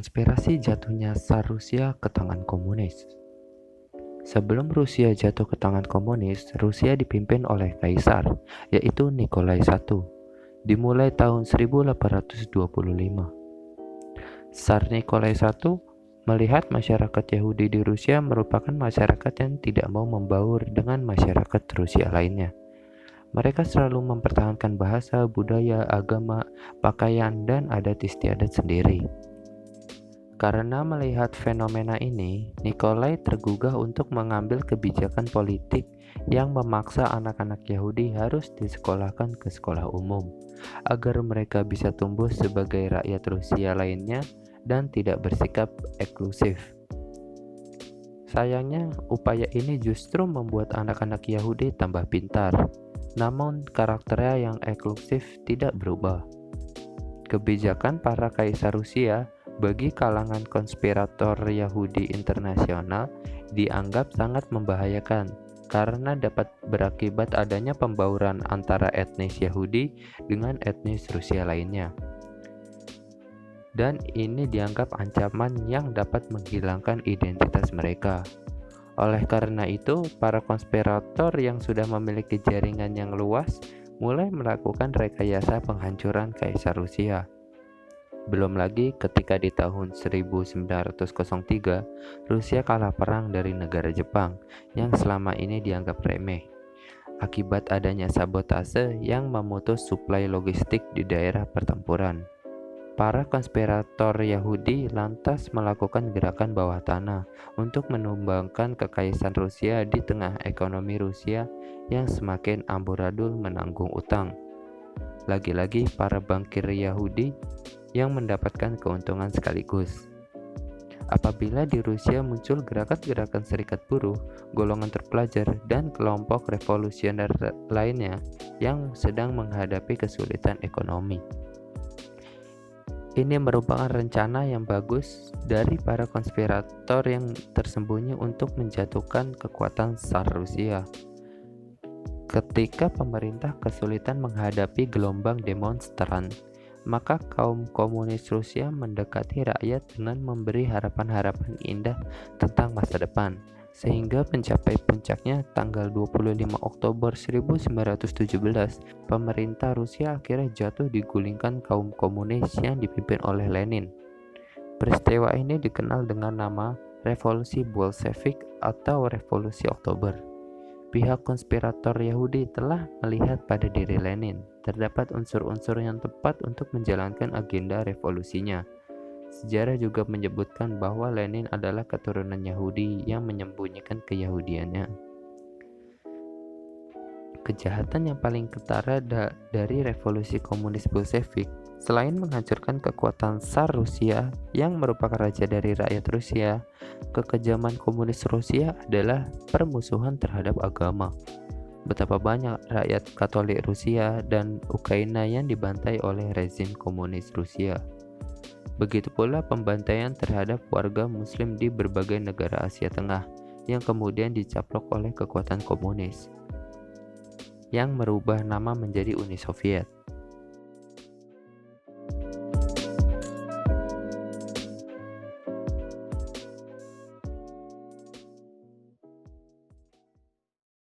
Konspirasi jatuhnya Tsar Rusia ke tangan komunis. Sebelum Rusia jatuh ke tangan komunis, Rusia dipimpin oleh kaisar, yaitu Nikolai I, dimulai tahun 1825. Tsar Nikolai I melihat masyarakat Yahudi di Rusia merupakan masyarakat yang tidak mau membaur dengan masyarakat Rusia lainnya. Mereka selalu mempertahankan bahasa, budaya, agama, pakaian, dan adat istiadat sendiri. Karena melihat fenomena ini, Nikolai tergugah untuk mengambil kebijakan politik yang memaksa anak-anak Yahudi harus disekolahkan ke sekolah umum, agar mereka bisa tumbuh sebagai rakyat Rusia lainnya dan tidak bersikap eksklusif. Sayangnya, upaya ini justru membuat anak-anak Yahudi tambah pintar, namun karakternya yang eksklusif tidak berubah. Kebijakan para kaisar Rusia bagi kalangan konspirator Yahudi internasional dianggap sangat membahayakan karena dapat berakibat adanya pembauran antara etnis Yahudi dengan etnis Rusia lainnya. Dan ini dianggap ancaman yang dapat menghilangkan identitas mereka. Oleh karena itu, para konspirator yang sudah memiliki jaringan yang luas mulai melakukan rekayasa penghancuran Kaisar Rusia. Belum lagi ketika di tahun 1903 Rusia kalah perang dari negara Jepang yang selama ini dianggap remeh akibat adanya sabotase yang memutus suplai logistik di daerah pertempuran. Para konspirator Yahudi lantas melakukan gerakan bawah tanah untuk menumbangkan kekaisaran Rusia di tengah ekonomi Rusia yang semakin amburadul menanggung utang. Lagi-lagi para bankir Yahudi yang mendapatkan keuntungan sekaligus. Apabila di Rusia muncul gerakan-gerakan serikat buruh, golongan terpelajar, dan kelompok revolusioner lainnya yang sedang menghadapi kesulitan ekonomi. Ini merupakan rencana yang bagus dari para konspirator yang tersembunyi untuk menjatuhkan kekuatan Tsar Rusia. Ketika pemerintah kesulitan menghadapi gelombang demonstran, maka kaum komunis Rusia mendekati rakyat dengan memberi harapan-harapan indah tentang masa depan, sehingga mencapai puncaknya tanggal 25 Oktober 1917, pemerintah Rusia akhirnya jatuh digulingkan kaum komunis yang dipimpin oleh Lenin. Peristiwa ini dikenal dengan nama Revolusi Bolshevik atau Revolusi Oktober. Pihak konspirator Yahudi telah melihat pada diri Lenin terdapat unsur-unsur yang tepat untuk menjalankan agenda revolusinya. Sejarah juga menyebutkan bahwa Lenin adalah keturunan Yahudi yang menyembunyikan keyahudiannya. Kejahatan yang paling ketara dari revolusi komunis Bolshevik, selain menghancurkan kekuatan Tsar Rusia yang merupakan raja dari rakyat Rusia, kekejaman komunis Rusia adalah permusuhan terhadap agama. Betapa banyak rakyat Katolik Rusia dan Ukraina yang dibantai oleh rezim komunis Rusia. Begitu pula pembantaian terhadap warga Muslim di berbagai negara Asia Tengah yang kemudian dicaplok oleh kekuatan komunis yang merubah nama menjadi Uni Soviet.